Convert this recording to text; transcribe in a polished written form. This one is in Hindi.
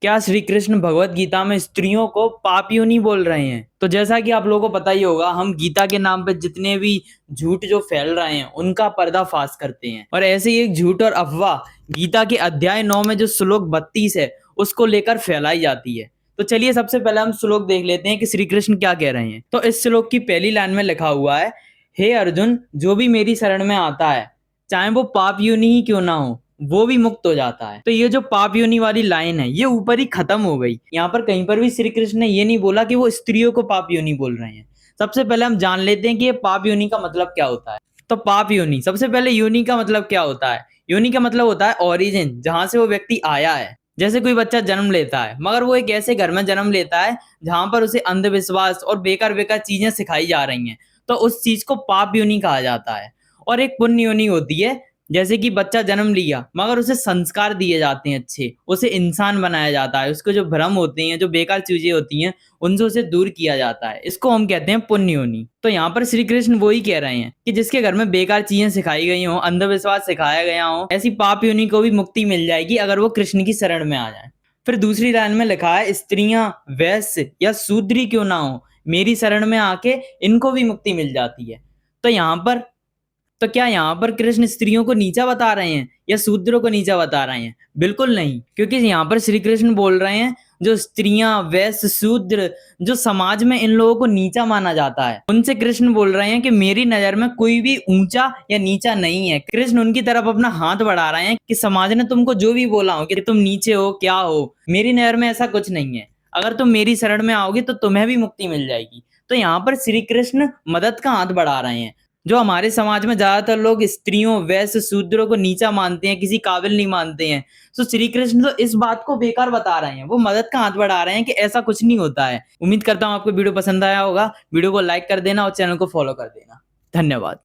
क्या श्री कृष्ण भगवत गीता में स्त्रियों को पापियों बोल रहे हैं? तो जैसा कि आप लोगों को पता ही होगा, हम गीता के नाम पे जितने भी झूठ जो फैल रहे हैं उनका पर्दाफाश करते हैं। और ऐसे ही एक झूठ और अफवाह गीता के अध्याय 9 में जो श्लोक 32 है उसको लेकर फैलाई जाती है। तो चलिए सबसे पहले हम श्लोक देख लेते हैं कि श्री कृष्ण क्या कह रहे हैं। तो इस श्लोक की पहली लाइन में लिखा हुआ है, हे अर्जुन, जो भी मेरी शरण में आता है, चाहे वो पाप योनि ही क्यों ना हो, वो भी मुक्त हो जाता है। तो ये जो पाप योनि वाली लाइन है ये ऊपर ही खत्म हो गई। यहाँ पर कहीं पर भी श्री कृष्ण ने ये नहीं बोला कि वो स्त्रियों को पाप योनि बोल रहे हैं। सबसे पहले हम जान लेते हैं कि ये पाप योनि का मतलब क्या होता है। तो पाप योनि, सबसे पहले योनि का मतलब क्या होता है? योनि का मतलब होता है ओरिजिन, जहां से वो व्यक्ति आया है। जैसे कोई बच्चा जन्म लेता है, मगर वो एक ऐसे घर में जन्म लेता है जहां पर उसे अंधविश्वास और बेकार बेकार चीजें सिखाई जा रही हैं, तो उस चीज को पाप योनि कहा जाता है। और एक पुण्य योनि होती है, जैसे कि बच्चा जन्म लिया मगर उसे संस्कार दिए जाते हैं अच्छे, उसे इंसान बनाया जाता है, उसको जो भ्रम होते हैं, जो बेकार चीजें होती हैं, उनसे उसे दूर किया जाता है। इसको हम कहते हैं पुण्य योनि। तो यहाँ पर श्री कृष्ण वही कह रहे हैं कि जिसके घर में बेकार चीजें सिखाई गई हो, अंधविश्वास सिखाया गया हो, ऐसी पाप योनि को भी मुक्ति मिल जाएगी अगर वो कृष्ण की शरण में आ जाए। फिर दूसरी लाइन में लिखा है, स्त्रियां वैश्य या शूद्री क्यों ना हो, मेरी शरण में आके इनको भी मुक्ति मिल जाती है। तो यहाँ पर तो क्या यहाँ पर कृष्ण स्त्रियों को नीचा बता रहे हैं या शूद्रों को नीचा बता रहे हैं? बिल्कुल नहीं, क्योंकि यहाँ पर श्री कृष्ण बोल रहे हैं जो स्त्रियां वैश्य शूद्र, जो समाज में इन लोगों को नीचा माना जाता है, उनसे कृष्ण बोल रहे हैं कि मेरी नजर में कोई भी ऊंचा या नीचा नहीं है। कृष्ण उनकी तरफ अपना हाथ बढ़ा रहे हैं कि समाज ने तुमको जो भी बोला हो कि तुम नीचे हो, क्या हो, मेरी नजर में ऐसा कुछ नहीं है। अगर तुम मेरी शरण में आओगे तो तुम्हें भी मुक्ति मिल जाएगी। तो यहाँ पर श्री कृष्ण मदद का हाथ बढ़ा रहे हैं। जो हमारे समाज में ज्यादातर लोग स्त्रियों वैश्य शूद्रों को नीचा मानते हैं, किसी काबिल नहीं मानते हैं, तो श्री कृष्ण तो इस बात को बेकार बता रहे हैं, वो मदद का हाथ बढ़ा रहे हैं कि ऐसा कुछ नहीं होता है। उम्मीद करता हूँ आपको वीडियो पसंद आया होगा। वीडियो को लाइक कर देना और चैनल को फॉलो कर देना। धन्यवाद।